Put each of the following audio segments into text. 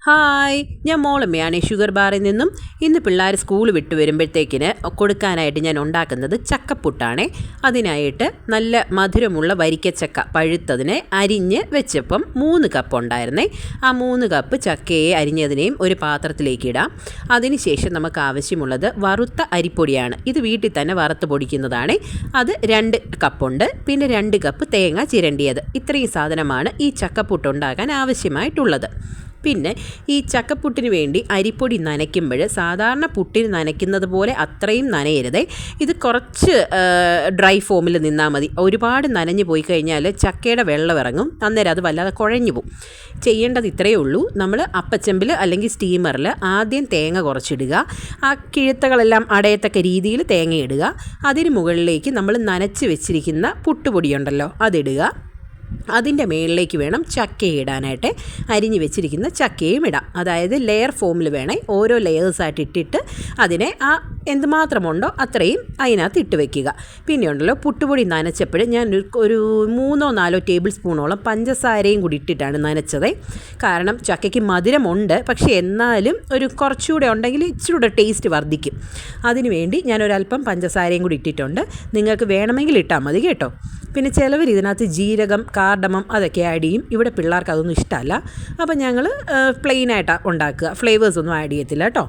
Hi, ഞാൻ മോളമ്മയാണ് sugar ബാറിൽ നിന്നും. ഇന്ന് പിള്ളേർ സ്കൂൾ വിട്ട് വരുമ്പോഴത്തേക്കിന് കൊടുക്കാനായിട്ട് ഞാൻ ഉണ്ടാക്കുന്നത് ചക്കപ്പുട്ടാണേ. അതിനായിട്ട് നല്ല മധുരമുള്ള വരിക്കച്ചക്ക പഴുത്തതിനെ അരിഞ്ഞ് വെച്ചപ്പം 3 കപ്പ് ഉണ്ടായിരുന്നേ. ആ 3 കപ്പ് ചക്കയെ അരിഞ്ഞതിനെയും ഒരു പാത്രത്തിലേക്ക് ഇടാം. അതിനുശേഷം നമുക്ക് ആവശ്യമുള്ളത് വറുത്ത അരിപ്പൊടിയാണ്. ഇത് വീട്ടിൽ തന്നെ വറുത്ത് പൊടിക്കുന്നതാണ്. അത് 2 കപ്പുണ്ട്. പിന്നെ 2 കപ്പ് തേങ്ങ ചിരണ്ടിയത്. ഇത്രയും സാധനമാണ് ഈ ചക്കപ്പുട്ടുണ്ടാക്കാൻ ആവശ്യമായിട്ടുള്ളത്. പിന്നെ ഈ ചക്കപ്പുട്ടിന് വേണ്ടി അരിപ്പൊടി നനയ്ക്കുമ്പോൾ സാധാരണ പുട്ടിന് നനയ്ക്കുന്നത് പോലെ അത്രയും നനയരുതേ. ഇത് കുറച്ച് ഡ്രൈ ഫോമിൽ നിന്നാൽ മതി. ഒരുപാട് നനഞ്ഞു പോയി കഴിഞ്ഞാൽ ചക്കയുടെ വെള്ളം ഇറങ്ങും, അന്നേരം അത് വല്ലാതെ കുഴഞ്ഞു പോകും. ചെയ്യേണ്ടത് ഇത്രയേ ഉള്ളൂ. നമ്മൾ അപ്പച്ചമ്പിൽ അല്ലെങ്കിൽ സ്റ്റീമറിൽ ആദ്യം തേങ്ങ കുറച്ചിടുക. ആ കിഴുത്തകളെല്ലാം അടയത്തക്ക രീതിയിൽ തേങ്ങ ഇടുക. അതിന് മുകളിലേക്ക് നമ്മൾ നനച്ച് വെച്ചിരിക്കുന്ന പുട്ടുപൊടിയുണ്ടല്ലോ അതിടുക. അതിൻ്റെ മുകളിലേക്ക് വേണം ചക്ക ഇടാനായിട്ട്. അരിഞ്ഞ് വെച്ചിരിക്കുന്ന ചക്കയും ഇടാം. അതായത് ലെയർ ഫോമിൽ വേണേ ഓരോ ലെയേഴ്സായിട്ട് ഇട്ടിട്ട് അതിനെ എന്തുമാത്രമുണ്ടോ അത്രയും അതിനകത്ത് ഇട്ട് വയ്ക്കുക. പിന്നെ ഉണ്ടല്ലോ, പുട്ടുപൊടി നനച്ചപ്പോൾ ഞാൻ ഒരു 3-4 ടേബിൾ സ്പൂണോളം പഞ്ചസാരയും കൂടി ഇട്ടിട്ടാണ് നനച്ചത്. കാരണം ചക്കയ്ക്ക് മധുരമുണ്ട്, പക്ഷേ എന്നാലും ഒരു കുറച്ചുകൂടെ ഉണ്ടെങ്കിൽ ഇച്ചിരി കൂടെ ടേസ്റ്റ് വർദ്ധിക്കും. അതിനുവേണ്ടി ഞാനൊരല്പം പഞ്ചസാരയും കൂടി ഇട്ടിട്ടുണ്ട്. നിങ്ങൾക്ക് വേണമെങ്കിൽ ഇട്ടാൽ മതി കേട്ടോ. പിന്നെ ചിലവർ ഇതിനകത്ത് ജീരകം, കാർഡമം അതൊക്കെ ആഡ് ചെയ്യും. ഇവിടെ പിള്ളേർക്ക് അതൊന്നും ഇഷ്ടമല്ല. അപ്പം ഞങ്ങൾ പ്ലെയിനായിട്ടാണ് ഉണ്ടാക്കുക, ഫ്ലേവേഴ്സൊന്നും ആഡ് ചെയ്യത്തില്ല കേട്ടോ.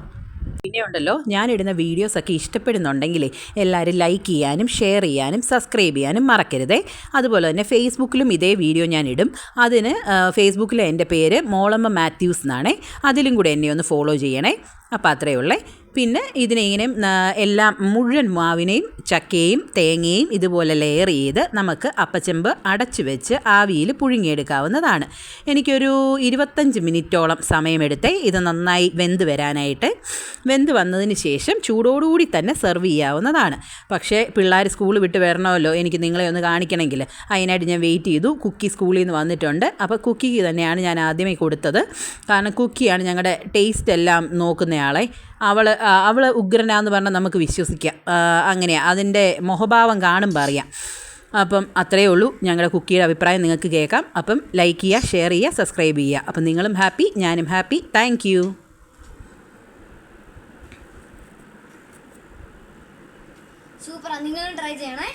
പിന്നെ ഉണ്ടല്ലോ, ഞാനിടുന്ന വീഡിയോസൊക്കെ ഇഷ്ടപ്പെടുന്നുണ്ടെങ്കിൽ എല്ലാവരും ലൈക്ക് ചെയ്യാനും ഷെയർ ചെയ്യാനും സബ്സ്ക്രൈബ് ചെയ്യാനും മറക്കരുതേ. അതുപോലെ തന്നെ ഫേസ്ബുക്കിലും ഇതേ വീഡിയോ ഞാൻ ഇടും. അതിന് ഫേസ്ബുക്കിലെ എൻ്റെ പേര് മോളമ്മ മാത്യൂസ് എന്നാണേ. അതിലും കൂടെ എന്നെ ഒന്ന് ഫോളോ ചെയ്യണേ. അപ്പോൾ അത്രയേ ഉള്ളേ. പിന്നെ ഇതിനെ ഇങ്ങനെ എല്ലാം മുഴുവൻ മാവിനെയും ചക്കയും തേങ്ങയും ഇതുപോലെ ലെയർ ചെയ്ത് നമുക്ക് അപ്പച്ചെമ്പ് അടച്ചു വെച്ച് ആവിയിൽ പുഴുങ്ങിയെടുക്കാവുന്നതാണ്. എനിക്കൊരു 25 മിനിറ്റോളം സമയമെടുത്തേ ഇത് നന്നായി വെന്ത് വരാനായിട്ട്. വെന്ത് വന്നതിന് ശേഷം ചൂടോടുകൂടി തന്നെ സെർവ് ചെയ്യാവുന്നതാണ്. പക്ഷേ പിള്ളേർ സ്കൂൾ വിട്ട് വരണമല്ലോ, എനിക്ക് നിങ്ങളെ ഒന്ന് കാണിക്കണമെങ്കിൽ. അതിനായിട്ട് ഞാൻ വെയിറ്റ് ചെയ്തു. കുക്കി സ്കൂളിൽ നിന്ന് വന്നിട്ടുണ്ട്. അപ്പോൾ കുക്കിക്ക് തന്നെയാണ് ഞാൻ ആദ്യമേ കൊടുത്തത്. കാരണം കുക്കിയാണ് ഞങ്ങളുടെ ടേസ്റ്റ് എല്ലാം നോക്കുന്നയാളെ. അവൾ ഉഗ്രനാന്ന് പറഞ്ഞാൽ നമുക്ക് വിശ്വസിക്കാം. അങ്ങനെയാണ്, അതിൻ്റെ മുഖഭാവം കാണുമ്പോൾ അറിയാം. അപ്പം അത്രയേ ഉള്ളൂ. ഞങ്ങളുടെ കുക്കിയുടെ അഭിപ്രായം നിങ്ങൾക്ക് കേൾക്കാം. അപ്പം ലൈക്ക് ചെയ്യുക, ഷെയർ ചെയ്യുക, സബ്സ്ക്രൈബ് ചെയ്യുക. അപ്പം നിങ്ങളും ഹാപ്പി, ഞാനും ഹാപ്പി. Thank you. സൂപ്പറാ, നിങ്ങളും ട്രൈ ചെയ്യണേ.